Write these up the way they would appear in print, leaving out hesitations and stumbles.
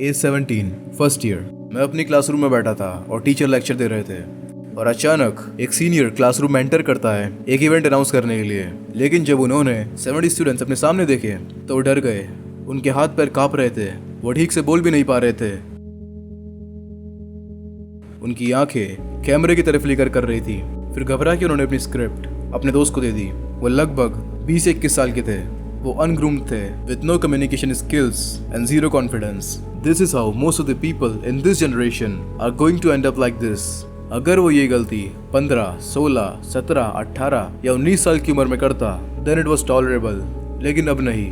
As 17, first year. मैं अपनी classroom में बैठा था और टीचर लेक्चर दे रहे थे और अचानक एक सीनियर क्लासरूम में एंटर करता है एक इवेंट अनाउंस करने के लिए। लेकिन जब उन्होंने 70 स्टूडेंट्स अपने सामने देखे तो वो डर गए। उनके हाथ पैर कांप रहे थे, वो ठीक से बोल भी नहीं पा रहे थे। उनकी आंखें कैमरे की तरफ लेकर कर रही थी। फिर घबरा के उन्होंने अपनी स्क्रिप्ट अपने दोस्त को दे दी। वो लगभग 20-21 साल के थे। वो अनग्रूम्ड थे, with no communication skills and zero confidence. This is how most of the people in this generation are going to end up like this. अगर वो ये गलती 15, 16, 17, 18 या 19 साल की उम्र में करता, देन इट वॉज टॉलरेबल। लेकिन अब नहीं।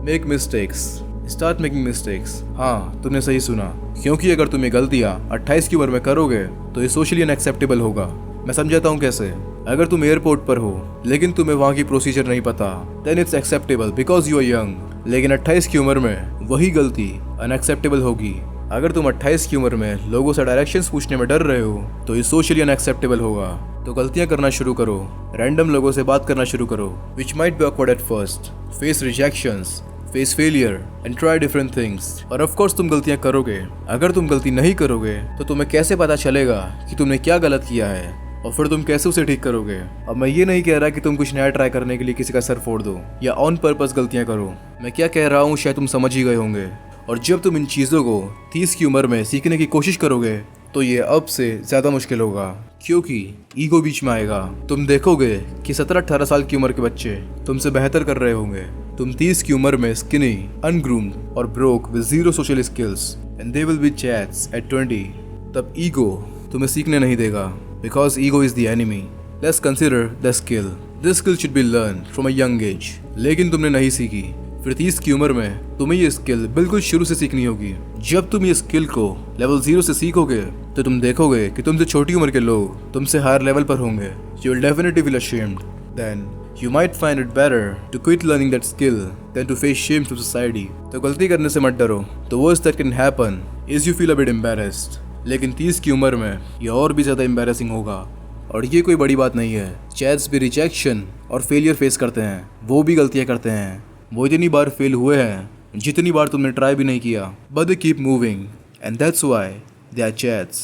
Make mistakes, start making mistakes. हाँ, तुमने सही सुना, क्योंकि अगर तुम ये गलतियाँ 28 की उम्र में करोगे तो ये सोशली अनएक्सेप्टेबल होगा। मैं समझाता हूँ कैसे। अगर तुम एयरपोर्ट पर हो लेकिन तुम्हें वहाँ की प्रोसीजर नहीं पता, then it's acceptable because you are young. लेकिन 28 की उम्र में वही गलती अनएक्सेप्टेबल होगी। अगर तुम 28 की उम्र में लोगों से डायरेक्शंस पूछने में डर रहे हो तो ये सोशली अनएक्सेप्टेबल होगा। तो गलतियां करना शुरू करो, रैंडम लोगों से बात करना शुरू करो, which might be awkward at first. Face rejections, face failure and try different things. और ऑफ कोर्स तुम गलतियां करोगे। अगर तुम गलती नहीं करोगे तो तुम्हें कैसे पता चलेगा कि तुमने क्या गलत किया है और फिर तुम कैसे उसे ठीक करोगे। अब मैं ये नहीं कह रहा कि तुम कुछ नया ट्राई करने के लिए किसी का सर फोड़ दो या ऑन पर्पस गलतियां करो। मैं क्या कह रहा हूँ शायद तुम समझ ही गए होंगे। और जब तुम इन चीज़ों को 30 की उम्र में सीखने की कोशिश करोगे तो ये अब से ज़्यादा मुश्किल होगा, क्योंकि ईगो बीच में आएगा। तुम देखोगे कि 17-18 साल की उम्र के बच्चे तुमसे बेहतर कर रहे होंगे। तुम 30 की उम्र में स्किनी, अनग्रूम्ड और broke with zero social skills and they will be chats at 20। तब ईगो तुम्हें सीखने नहीं देगा, because ego is the enemy. Let's consider the skill. This skill should be learn from a young age. लेकिन तुमने नहीं सीखी। फिर 30 की उम्र में तुम्हें ये स्किल बिल्कुल शुरू से सीखनी होगी। जब तुम ये स्किल को लेवल 0 से सीखोगे तो तुम देखोगे कि तुमसे छोटी उम्र के लोग तुमसे हायर लेवल पर होंगे। You will definitely feel ashamed. Then you might find it better to quit learning that skill than to face shame from society. तो गलती करने से मत डरो। The worst that can happen is you feel a bit embarrassed. लेकिन 30 की उम्र में ये और भी ज़्यादा embarrassing होगा। और ये कोई बड़ी बात नहीं है। चैट्स भी रिजेक्शन और फेलियर फेस करते हैं, वो भी गलतियाँ करते हैं। वो इतनी बार फेल हुए हैं जितनी बार तुमने ट्राई भी नहीं किया। But they keep moving and that's why they are chats.